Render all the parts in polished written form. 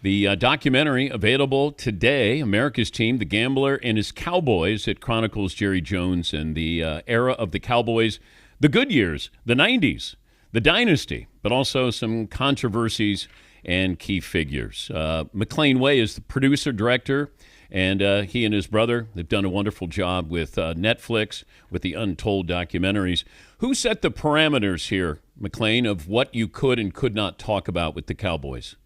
The documentary available today, America's Team, the Gambler and His Cowboys. It chronicles Jerry Jones and the era of the Cowboys, the good years, the 90s, the dynasty, but also some controversies and key figures. Maclain Way is the producer, director, and he and his brother, they've done a wonderful job with Netflix, with the Untold documentaries. Who set the parameters here, Maclain, of what you could and could not talk about with the Cowboys?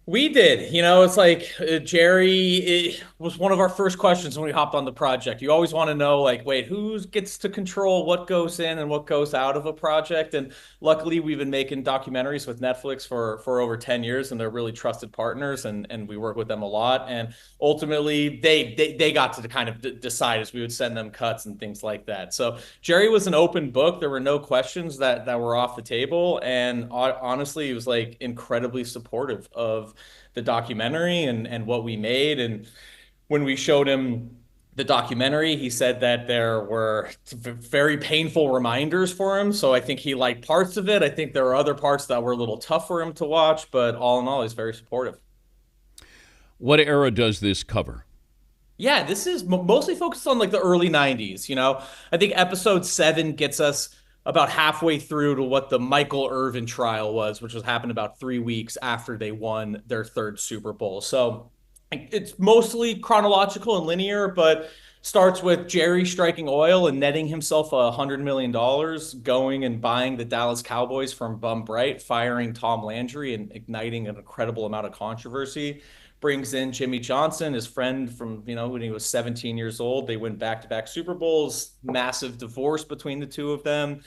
We did. It's like Jerry it was one of our first questions when we hopped on the project. You always want to know, like, wait, who gets to control what goes in and what goes out of a project? And luckily, we've been making documentaries with Netflix for over 10 years, and they're really trusted partners, and we work with them a lot. And ultimately, they got to kind of decide as we would send them cuts and things like that. So Jerry was an open book. There were no questions that were off the table, and honestly, he was like incredibly supportive of the documentary and what we made. And when we showed him the documentary, he said that there were very painful reminders for him. So I think he liked parts of it. I think there were other parts that were a little tough for him to watch, but all in all, he's very supportive. What era does this cover? Yeah, this is mostly focused on like the early 90s. I think episode 7 gets us about halfway through to what the Michael Irvin trial was, which was happened about 3 weeks after they won their third Super Bowl. So it's mostly chronological and linear, but starts with Jerry striking oil and netting himself $100 million, going and buying the Dallas Cowboys from Bum Bright, firing Tom Landry and igniting an incredible amount of controversy. Brings in Jimmy Johnson, his friend from, when he was 17 years old. They win back-to-back Super Bowls, massive divorce between the two of them.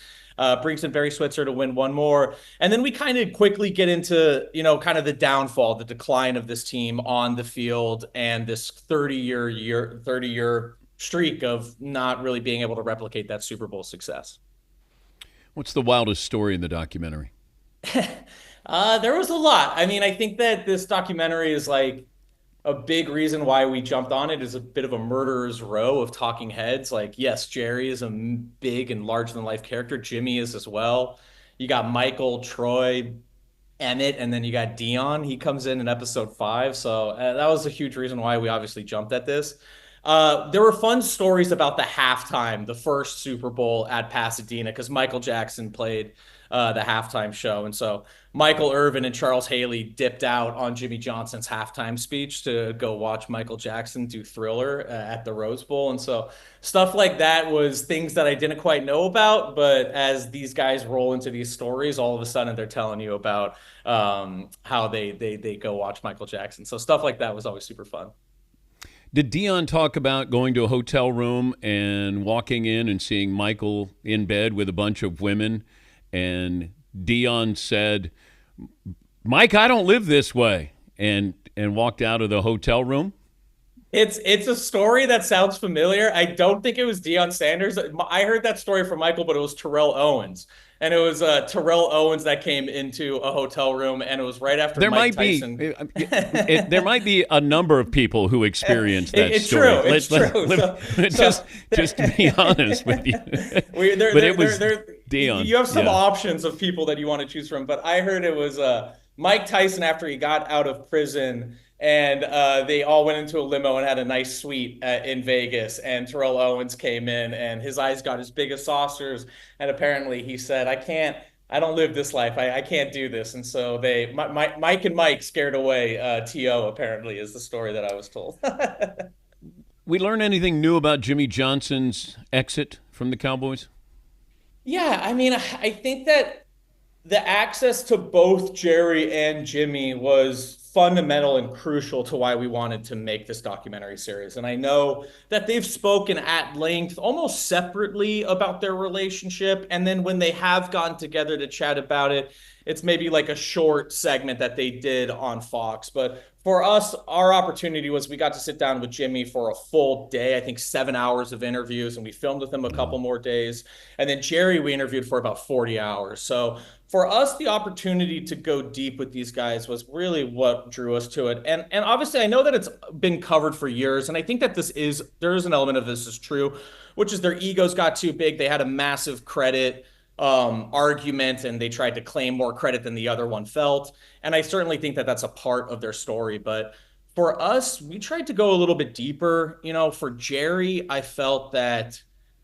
Brings in Barry Switzer to win one more. And then we kind of quickly get into, kind of the downfall, the decline of this team on the field and this 30-year streak of not really being able to replicate that Super Bowl success. What's the wildest story in the documentary? There was a lot. I mean, I think that this documentary is like a big reason why we jumped on it is a bit of a murderer's row of talking heads. Like, yes, Jerry is a big and larger than life character. Jimmy is as well. You got Michael, Troy, Emmett, and then you got Dion. He comes in episode 5. So that was a huge reason why we obviously jumped at this. There were fun stories about the halftime, the first Super Bowl at Pasadena, because Michael Jackson played the halftime show. And so Michael Irvin and Charles Haley dipped out on Jimmy Johnson's halftime speech to go watch Michael Jackson do Thriller at the Rose Bowl. And so stuff like that was things that I didn't quite know about. But as these guys roll into these stories, all of a sudden they're telling you about how they go watch Michael Jackson. So stuff like that was always super fun. Did Dion talk about going to a hotel room and walking in and seeing Michael in bed with a bunch of women? And Dion said, "Mike, I don't live this way," and walked out of the hotel room? It's a story that sounds familiar. I don't think it was Deion Sanders. I heard that story from Michael, but it was Terrell Owens. And it was Terrell Owens that came into a hotel room, and it was right after There Mike might Tyson. be there might be a number of people who experienced that It's story. true. It's true. Just to be honest with you, but it was Dion. You have some Yeah. options of people that you want to choose from, but I heard it was Mike Tyson after he got out of prison, and they all went into a limo and had a nice suite in Vegas. And Terrell Owens came in, and his eyes got as big as saucers. And apparently, he said, I don't live this life. I can't do this." And so Mike and Mike scared away T.O. Apparently, is the story that I was told. We learn anything new about Jimmy Johnson's exit from the Cowboys? Yeah, I mean, I think that the access to both Jerry and Jimmy was fundamental and crucial to why we wanted to make this documentary series. And I know that they've spoken at length, almost separately, about their relationship. And then when they have gotten together to chat about it, it's maybe like a short segment that they did on Fox. But for us, our opportunity was we got to sit down with Jimmy for a full day, I think 7 hours of interviews, and we filmed with him a couple more days. And then Jerry, we interviewed for about 40 hours. So for us, the opportunity to go deep with these guys was really what drew us to it. And obviously, I know that it's been covered for years, and I think that there is an element of this is true, which is their egos got too big. They had a massive credit argument, and they tried to claim more credit than the other one felt. And I certainly think that that's a part of their story. But for us, we tried to go a little bit deeper. For Jerry, I felt that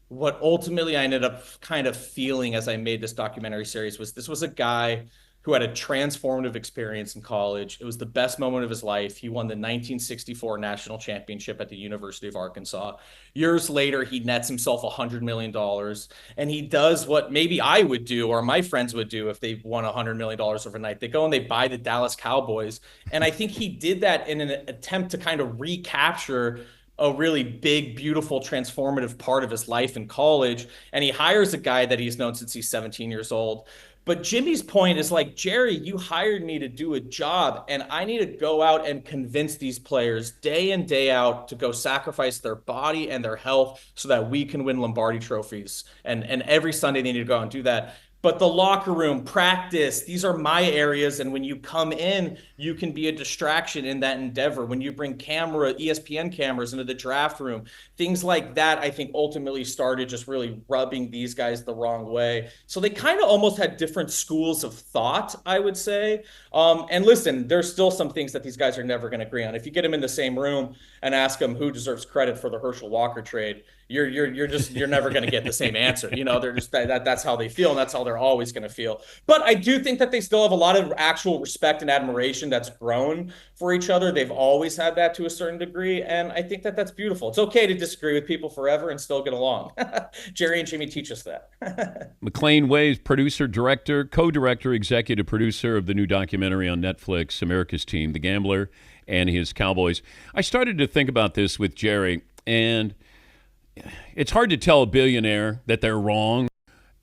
what ultimately I ended up kind of feeling as I made this documentary series was this was a guy who had a transformative experience in college. It was the best moment of his life. He won the 1964 national championship at the University of Arkansas. Years later, he nets himself $100 million, and he does what maybe I would do or my friends would do if they won $100 million overnight. They go and they buy the Dallas Cowboys. And I think he did that in an attempt to kind of recapture a really big, beautiful, transformative part of his life in college. And he hires a guy that he's known since he's 17 years old. But Jimmy's point is like, Jerry, you hired me to do a job, and I need to go out and convince these players day in, day out to go sacrifice their body and their health so that we can win Lombardi trophies. And every Sunday they need to go out and do that. But the locker room, practice, these are my areas. And when you come in, you can be a distraction in that endeavor. When you bring ESPN cameras into the draft room, things like that, I think ultimately started just really rubbing these guys the wrong way. So they kind of almost had different schools of thought, I would say. And listen, there's still some things that these guys are never going to agree on. If you get them in the same room and ask them who deserves credit for the Herschel Walker trade, you're never going to get the same answer. They're just that's how they feel, and that's how they're always going to feel. But I do think that they still have a lot of actual respect and admiration that's grown for each other. They've always had that to a certain degree, and I think that that's beautiful. It's okay to disagree with people forever and still get along. Jerry and Jimmy teach us that. Maclain Way, producer, director, co-director, executive producer of the new documentary on Netflix, America's Team, The Gambler and His Cowboys. I started to think about this with Jerry, and it's hard to tell a billionaire that they're wrong,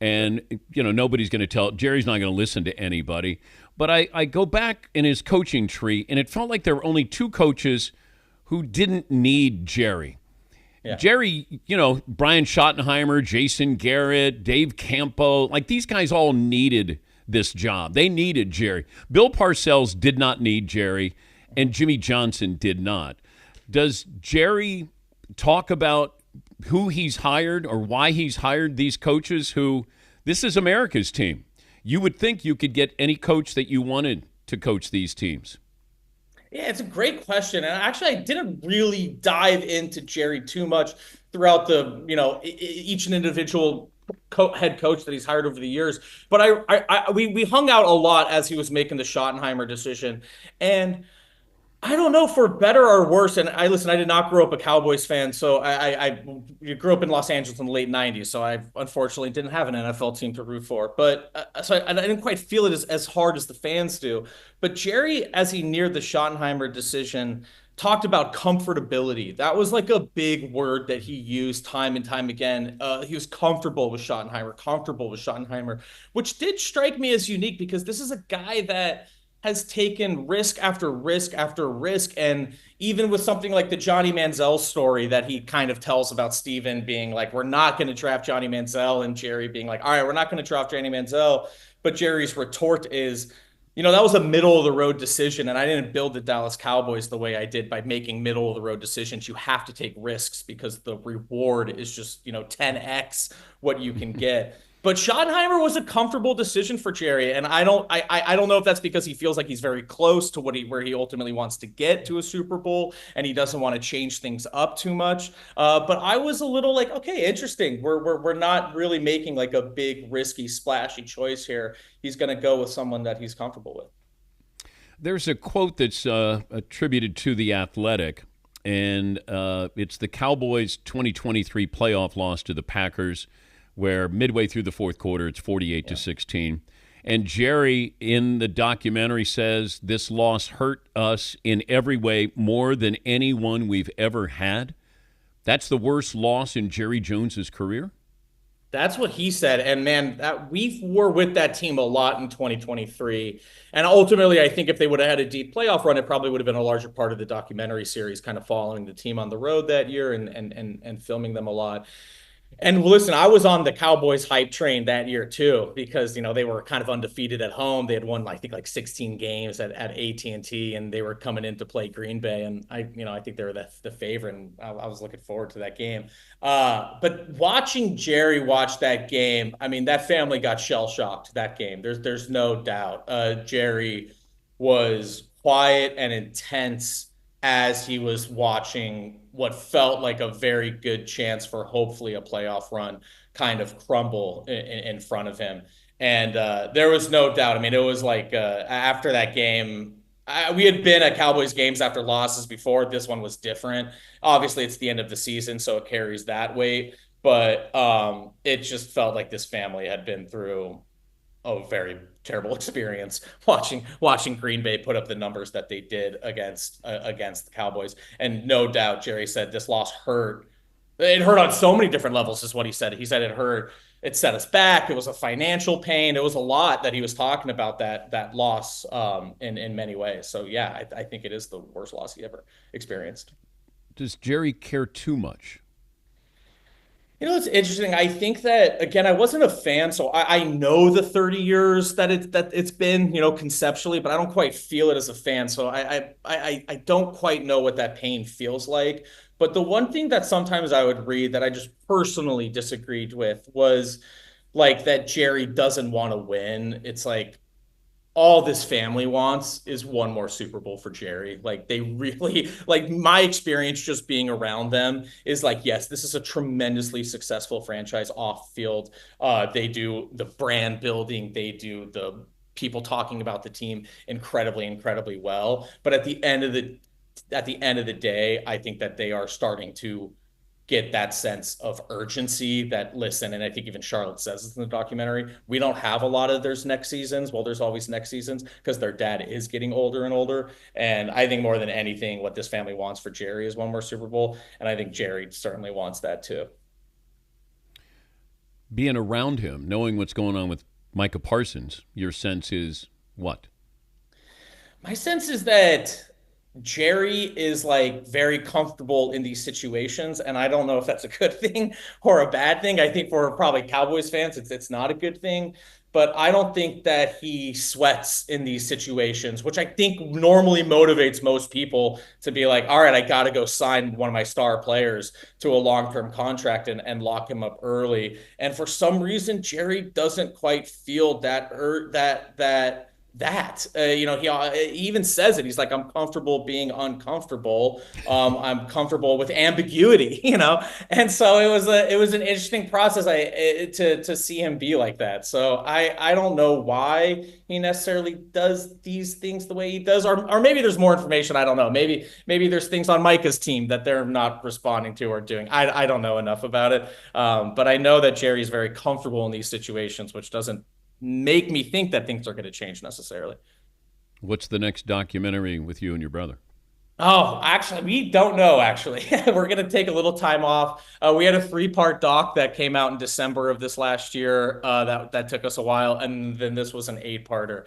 and nobody's going to tell. Jerry's not going to listen to anybody. But I go back in his coaching tree, and it felt like there were only two coaches who didn't need Jerry. Yeah. Jerry, Brian Schottenheimer, Jason Garrett, Dave Campo, like these guys all needed this job. They needed Jerry. Bill Parcells did not need Jerry, and Jimmy Johnson did not. Does Jerry talk about who he's hired or why he's hired these coaches who, this is America's team? You would think you could get any coach that you wanted to coach these teams. Yeah, it's a great question. And actually, I didn't really dive into Jerry too much throughout each individual head coach that he's hired over the years. But we hung out a lot as he was making the Schottenheimer decision. And I don't know, for better or worse. And I did not grow up a Cowboys fan. So I grew up in Los Angeles in the late 90s. So I unfortunately didn't have an NFL team to root for. But so I didn't quite feel it as hard as the fans do. But Jerry, as he neared the Schottenheimer decision, talked about comfortability. That was like a big word that he used time and time again. He was comfortable with Schottenheimer, which did strike me as unique because this is a guy that has taken risk after risk after risk. And even with something like the Johnny Manziel story that he kind of tells about Steven being like, we're not going to draft Johnny Manziel, and Jerry being like, all right, we're not going to draft Johnny Manziel. But Jerry's retort is, that was a middle of the road decision. And I didn't build the Dallas Cowboys the way I did by making middle of the road decisions. You have to take risks because the reward is just, 10x what you can get. But Schottenheimer was a comfortable decision for Jerry, and I don't know if that's because he feels like he's very close to where he ultimately wants to get to a Super Bowl, and he doesn't want to change things up too much. But I was a little like, okay, interesting. We're not really making like a big, risky, splashy choice here. He's going to go with someone that he's comfortable with. There's a quote that's attributed to The Athletic, and it's the Cowboys' 2023 playoff loss to the Packers, where midway through the fourth quarter, it's 48-16. And Jerry, in the documentary, says this loss hurt us in every way more than anyone we've ever had. That's the worst loss in Jerry Jones's career? That's what he said. And man, we were with that team a lot in 2023. And ultimately, I think if they would have had a deep playoff run, it probably would have been a larger part of the documentary series, kind of following the team on the road that year and filming them a lot. And listen, I was on the Cowboys hype train that year too, because they were kind of undefeated at home. They had won, I think, like 16 games at AT&T, and they were coming in to play Green Bay, and I think they were the favorite, and I was looking forward to that game. But watching Jerry watch that game, I mean, that family got shell shocked that game. There's no doubt. Jerry was quiet and intense as he was watching what felt like a very good chance for hopefully a playoff run kind of crumble in front of him. And there was no doubt. I mean, it was like after that game, we had been at Cowboys games after losses before. This one was different. Obviously, it's the end of the season, so it carries that weight. But it just felt like this family had been through a very terrible experience watching Green Bay put up the numbers that they did against the Cowboys. And no doubt, Jerry said this loss hurt. It hurt on so many different levels, is what he said. He said it hurt. It set us back. It was a financial pain. It was a lot that he was talking about that loss in many ways. So yeah, I think it is the worst loss he ever experienced. Does Jerry care too much? It's interesting. I think that again, I wasn't a fan, so I know the 30 years that it's been, conceptually, but I don't quite feel it as a fan. So I don't quite know what that pain feels like. But the one thing that sometimes I would read that I just personally disagreed with was like that Jerry doesn't want to win. It's like all this family wants is one more Super Bowl for Jerry. Like they really like my experience just being around them is like, yes, this is a tremendously successful franchise off field. They do the brand building, they do the people talking about the team incredibly, incredibly well. But at the end of the day, I think that they are starting to get that sense of urgency that listen, and I think even Charlotte says this in the documentary, we don't have a lot of there's next seasons. Well, there's always next seasons because their dad is getting older and older. And I think more than anything, what this family wants for Jerry is one more Super Bowl. And I think Jerry certainly wants that too. Being around him, knowing what's going on with Micah Parsons, your sense is what? My sense is that Jerry is like very comfortable in these situations, and I don't know if that's a good thing or a bad thing. I think for probably Cowboys fans, it's not a good thing, but I don't think that he sweats in these situations, which I think normally motivates most people to be like, all right, I got to go sign one of my star players to a long-term contract and lock him up early. And for some reason, Jerry doesn't quite feel he even says it. He's like, I'm comfortable being uncomfortable. I'm comfortable with ambiguity, And so it was an interesting process to see him be like that. So I don't know why he necessarily does these things the way he does, or maybe there's more information. I don't know. Maybe there's things on Micah's team that they're not responding to or doing. I don't know enough about it. But I know that Jerry's very comfortable in these situations, which doesn't make me think that things are going to change necessarily. What's the next documentary with you and your brother? Oh, actually, we don't know, actually. We're going to take a little time off. We had a 3-part doc that came out in December of this last year that took us a while, and then this was an 8-parter.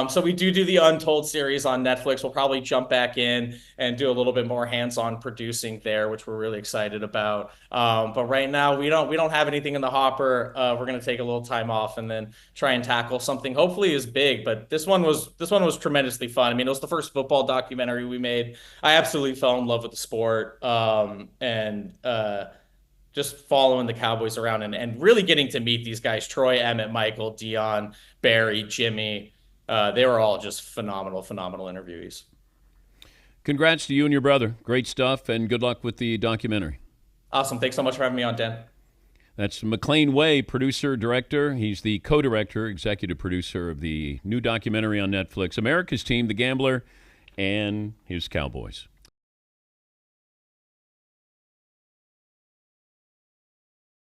So we do the Untold series on Netflix. We'll probably jump back in and do a little bit more hands-on producing there, which we're really excited about. But right now, we don't have anything in the hopper. We're going to take a little time off and then try and tackle something hopefully as big. But this one was tremendously fun. I mean, it was the first football documentary we made. I absolutely fell in love with the sport, and just following the Cowboys around and really getting to meet these guys, Troy, Emmett, Michael, Dion, Barry, Jimmy. They were all just phenomenal interviewees. Congrats to you and your brother. Great stuff, and good luck with the documentary. Awesome. Thanks so much for having me on, Dan. That's Maclain Way, producer, director. He's the co-director, executive producer of the new documentary on Netflix, America's Team, The Gambler and His Cowboys.